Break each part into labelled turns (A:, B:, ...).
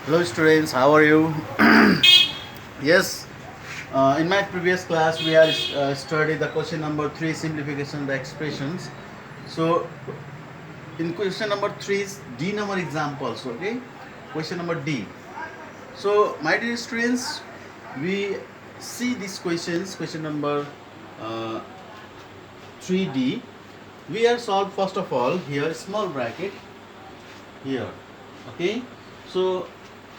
A: Hello students, how are you? Yes, in my previous class we have studied the question number 3 simplification by expressions. So in question number 3 is D number examples, okay? Question number D. So my dear students, we see these questions, question number uh, 3D. We are solved first of all here small bracket here, okay? So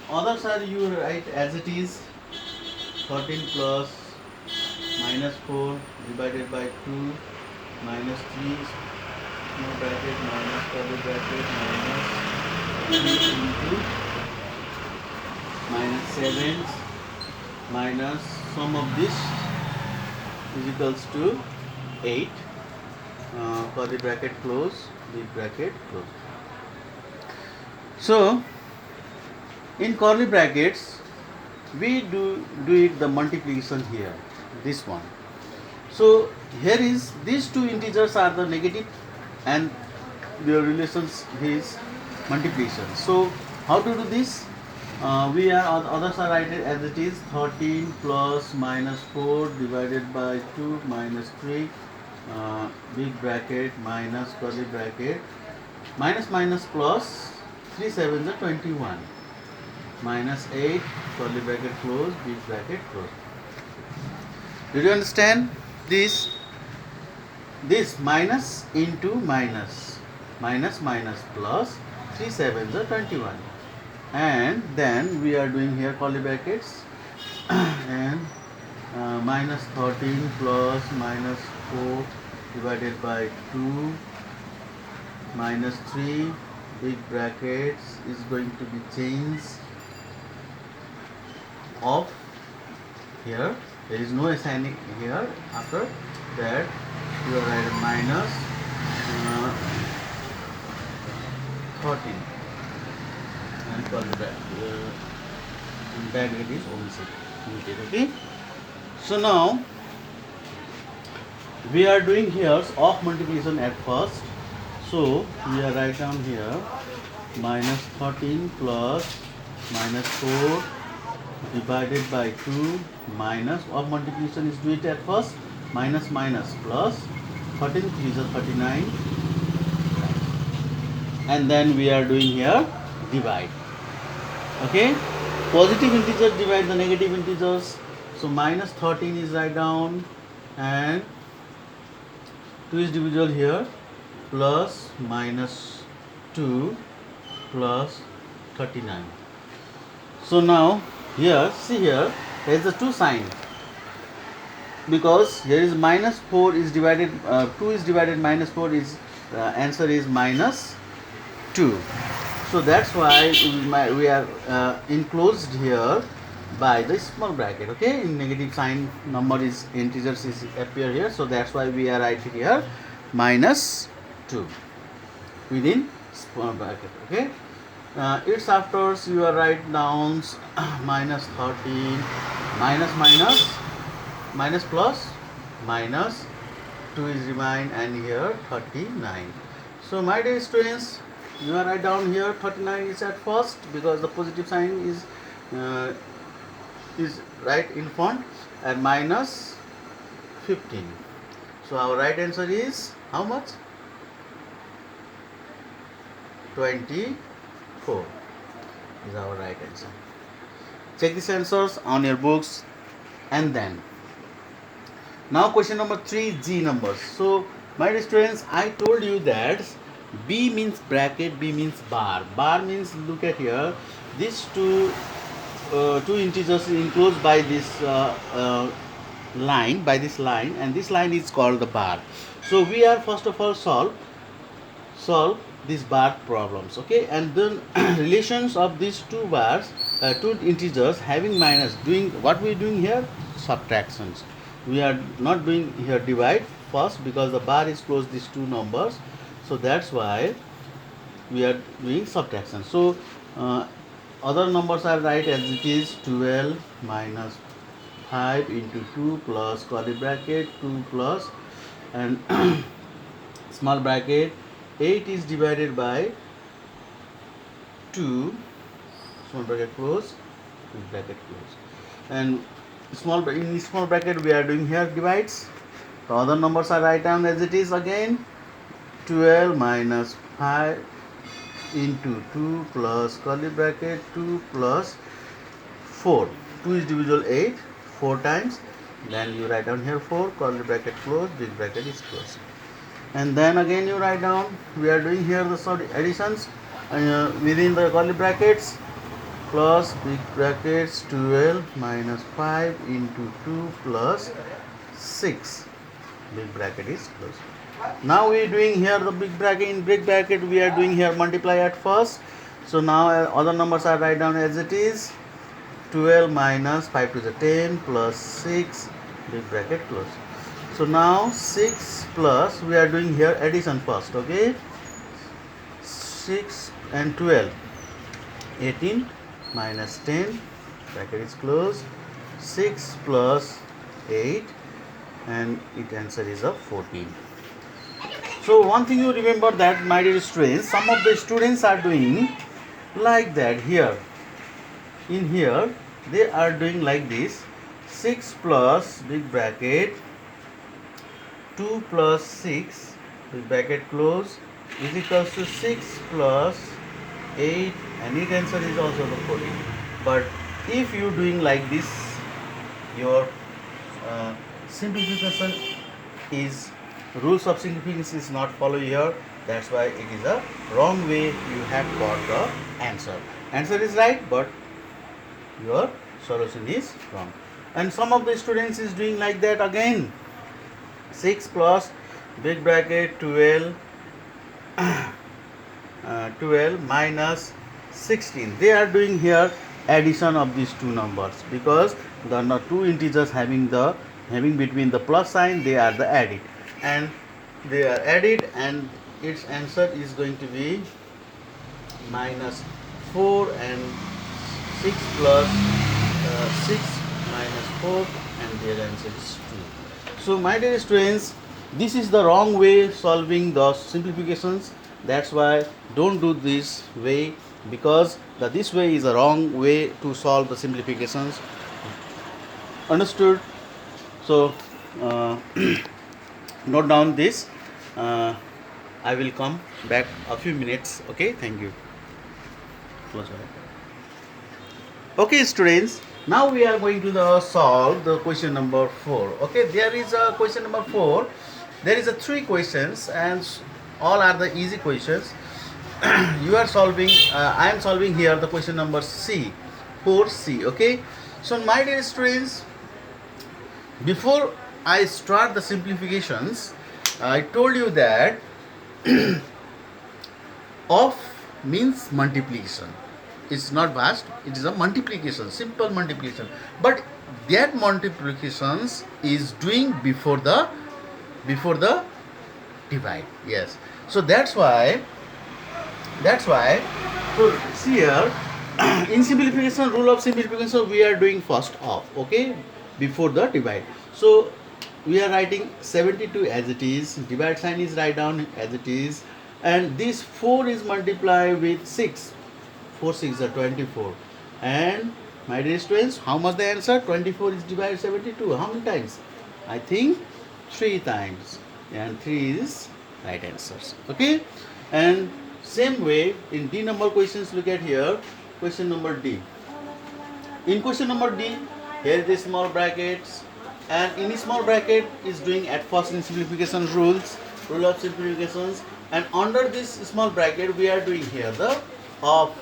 A: others are you write as it is 13 plus minus 4 divided by 2 minus 3 small bracket minus curly bracket minus 3 into minus 7 minus sum of this is equals to 8 curly bracket close big bracket close. So in curly brackets we do it the multiplication here, this one. So here is these two integers are the negative and their relations is multiplication. So how to do this? We are others are written as it is 13 plus minus 4 divided by 2 minus 3 big bracket minus curly bracket minus minus plus 3 7 is 21 minus 8 curly bracket close big bracket close. Did you understand this? This minus into minus minus minus plus 3 7 is 21, and then we are doing here curly brackets and minus 13 plus minus 4 divided by 2 minus 3 big brackets is going to be changed of here. There is no assigning here. After that you are write minus 13 and curly bracket is omitted. Okay. So now we are doing here of multiplication at first. So we are write down here minus 13 plus minus 4 divided by 2 minus of multiplication is do it at first minus minus plus 13 3 is 39, and then we are doing here divide. Okay, positive integers divide the negative integers. So minus 13 is write down and 2 is divisible here plus minus 2 plus 39. So now here see here there is a 2 sign because here is minus 4 is divided 2 is divided minus 4 is answer is minus 2. So that's why we are enclosed here by the small bracket. Okay, in negative sign number is integers is appear here, so that's why we are writing here minus 2 within small bracket. Okay, it's after you are write down minus 13 minus minus minus plus minus 2 is remain and here 39. So my dear students, you are write down here 39 is at first because the positive sign is right in front and minus 15. So our right answer is how much? 24 is our right answer. Check these answers on your books. And then now question number 3 G numbers. So my dear students, I told you that B means bracket, B means bar. Bar means, look at here, these two integers enclosed by this line, and this line is called the bar. So we are first of all solve these bar problems. Okay, and then relations of these two bars, two integers having minus, doing what we are doing here, subtractions. We are not doing here divide first because the bar is close these two numbers, so that's why we are doing subtraction. So other numbers are right as it is 12 minus 5 into 2 plus curly bracket 2 plus and small bracket 8 is divided by 2 small bracket close, big bracket close. And in small bracket we are doing here divides. The other numbers are write down as it is again. 12 minus 5 into 2 plus curly bracket 2 plus 4. 2 is divisible 8, 4 times. Then you write down here 4, curly bracket close, big bracket is closed. And then again you write down, we are doing here the additions within the curly brackets, plus big brackets 12 minus 5 into 2 plus 6, big bracket is closed. Now we are doing here the big bracket. In big bracket we are doing here multiply at first. So now other numbers are write down as it is. 12 minus 5 to the 10 plus 6, big bracket close. So now 6 plus, we are doing here addition first, okay. 6 and 12, 18 minus 10, bracket is closed. 6 plus 8, and its answer is a 14. So one thing you remember that, my dear students, some of the students are doing like that here. In here they are doing like this. 6 plus big bracket 2 plus 6, big bracket close, is equals to 6 plus 8, and its answer is also the 14. But if you doing like this, your simplification is, rules of simplification is not follow here. That's why it is a wrong way. You have got the answer. Answer is right, but your solution is wrong. And some of the students is doing like that again. 6 plus big bracket 12 12 minus 16. They are doing here addition of these two numbers, because the two integers having between the plus sign, they are the added, and they are added, and its answer is going to be minus 4, and 6 plus 6 minus 4, and their answer is 2. So my dear students, this is the wrong way solving the simplifications. That's why don't do this way, because this way is a wrong way to solve the simplifications. Understood? So note down this. I will come back a few minutes. Okay, thank you. Okay, students, now we are going to solve the question number 4. Okay, there is a question number 4. There is a 3 questions, and all are the easy questions. You are solving, I am solving here the question number C, 4C. Okay, so my dear students, before I start the simplifications, I told you that of means multiplication. It's not vast, it is a multiplication, simple multiplication. But that multiplications is doing before the divide. Yes. So that's why so see here in simplification, rule of simplification, we are doing first of, okay, before the divide. So we are writing 72 as it is, divide sign is write down as it is, and this 4 is multiplied with 6. 4 6 are 24. And my dear students, how much the answer? 24 is divided 72. How many times? I think 3 times. And 3 is right answers. Okay? And same way in D number questions, look at here. Question number D. In question number D, here is the small brackets. And in small bracket is doing at first in simplification rules, rule of simplifications. And under this small bracket, we are doing here the of.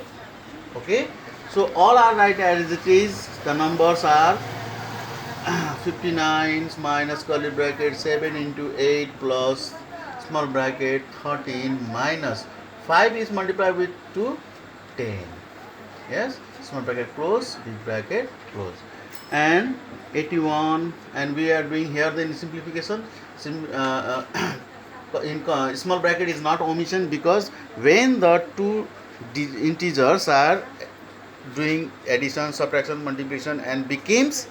A: Okay, so all are right as it is. The numbers are 59 minus curly bracket 7 into 8 plus small bracket 13 minus 5 is multiplied with 2, 10. Yes, small bracket close, big bracket close, and 81. And we are doing here the simplification. In small bracket is not omission, because when the two integers are doing addition, subtraction, multiplication and becomes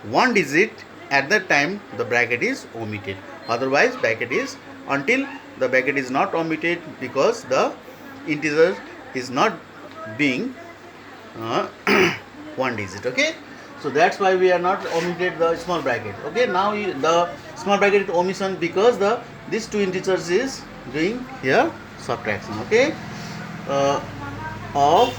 A: one digit, at that time the bracket is omitted. Otherwise bracket is, until the bracket is not omitted, because the integer is not being uh, one digit. Okay, so that's why we are not omitted the small bracket. Okay, now the small bracket is omission because the these two integers is doing here subtraction. Okay, uh, of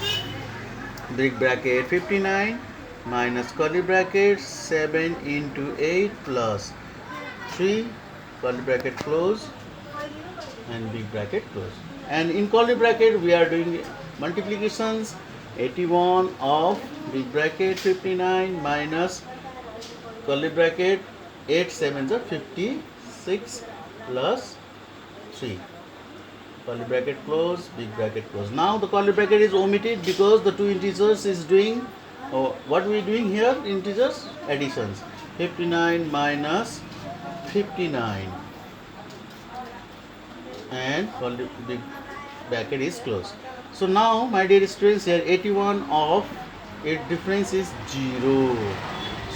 A: big bracket 59 minus curly bracket 7 into 8 plus 3 curly bracket close and big bracket close. And in curly bracket we are doing multiplications. 81 of big bracket 59 minus curly bracket 8 7 are 56 plus 3 curly bracket close, big bracket close. Now the curly bracket is omitted because the two integers is doing what we doing here, integers additions. 59 minus 59 and curly big bracket is closed. So now my dear students, here 81 of its difference is 0.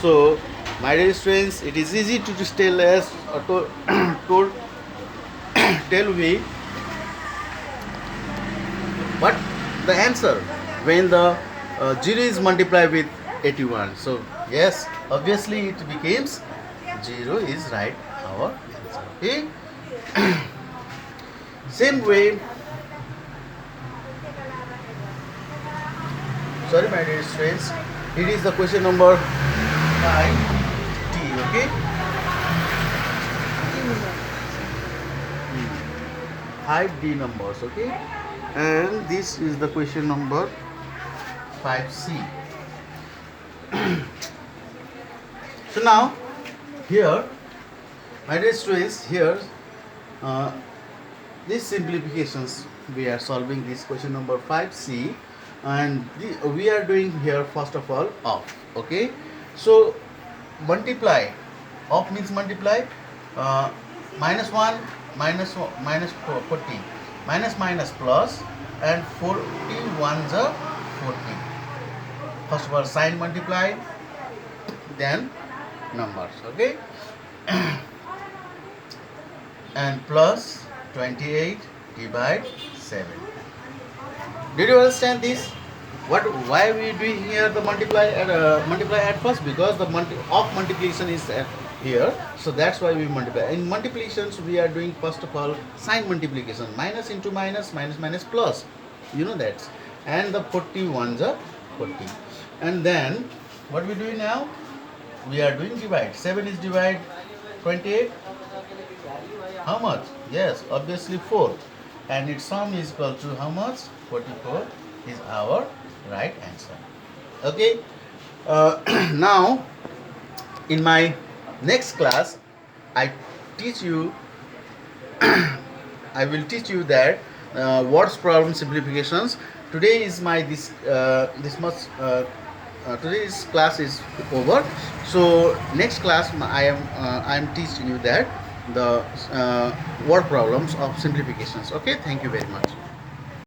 A: So my dear students, it is easy to tell us to tell me what the answer when the 0 is multiplied with 81. So yes, obviously it becomes 0 is right our answer. Okay. Same way, sorry my dear students, it is the question number 5D. Okay, 5D numbers. Okay, and this is the question number 5C. So now here my dear students, here these simplifications we are solving this question number 5C, and we are doing here first of all of. Okay, so multiply, of means multiply, minus 1 minus 40 minus minus plus, and 41 is 40. First of all sign multiply, then numbers. Okay, and plus 28 divide 7. Did you understand this? Why we doing here the multiply at first? Because the of multiplication is here, so that's why we multiply. In multiplications we are doing first of all sign multiplication, minus into minus, minus minus plus, you know that, and the 41s are 40. And then what we do now, we are doing divide. 7 is divide 28, how much? Yes, obviously 4, and its sum is equal to how much? 44 is our right answer. Okay, now in my next class I teach you I will teach you that words problem simplifications. Today is my today's class is over. So next class I am teaching you that the word problems of simplifications. Okay, thank you very much.